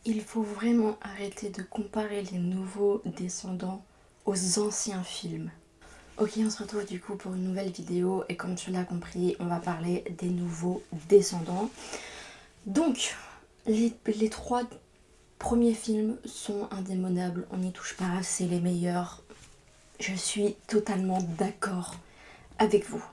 Il faut vraiment arrêter de comparer les nouveaux descendants aux anciens films. Ok, on se retrouve du coup pour une nouvelle vidéo et comme tu l'as compris, on va parler des nouveaux descendants. Donc, les trois premiers films sont indémodables, on n'y touche pas, c'est les meilleurs. Je suis totalement d'accord avec vous.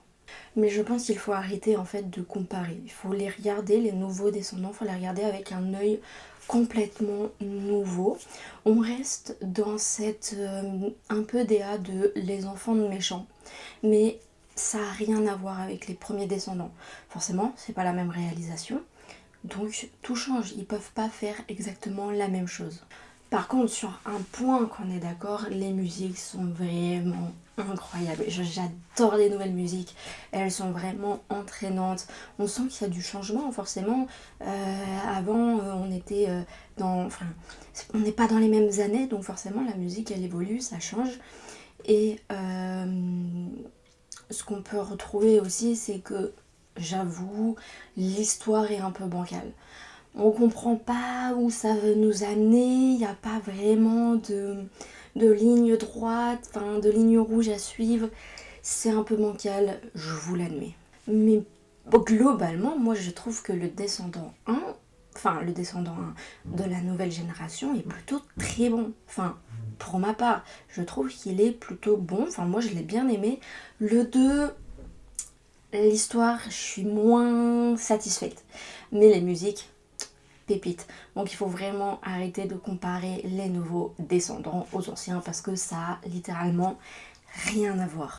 Mais je pense qu'il faut arrêter en fait de comparer. Il faut les regarder, les nouveaux descendants, il faut les regarder avec un œil complètement nouveau. On reste dans cette un peu DA de les enfants de méchants. Mais ça n'a rien à voir avec les premiers descendants. Forcément, c'est pas la même réalisation. Donc tout change, ils peuvent pas faire exactement la même chose. Par contre, sur un point qu'on est d'accord, les musiques sont vraiment incroyables. J'adore les nouvelles musiques, elles sont vraiment entraînantes. On sent qu'il y a du changement, forcément. Avant, on était dans... Enfin, on n'est pas dans les mêmes années, donc forcément, la musique, elle évolue, ça change. Et ce qu'on peut retrouver aussi, c'est que, j'avoue, l'histoire est un peu bancale. On comprend pas où ça veut nous amener, il n'y a pas vraiment de ligne droite, enfin de ligne rouge à suivre. C'est un peu bancal, je vous l'admets. Mais bon, globalement, moi je trouve que le descendant 1, enfin le descendant 1 de la nouvelle génération est plutôt très bon. Enfin, pour ma part, je trouve qu'il est plutôt bon. Enfin, moi je l'ai bien aimé. Le 2, l'histoire, je suis moins satisfaite. Mais les musiques, pépite. Donc il faut vraiment arrêter de comparer les nouveaux descendants aux anciens parce que ça a littéralement rien à voir.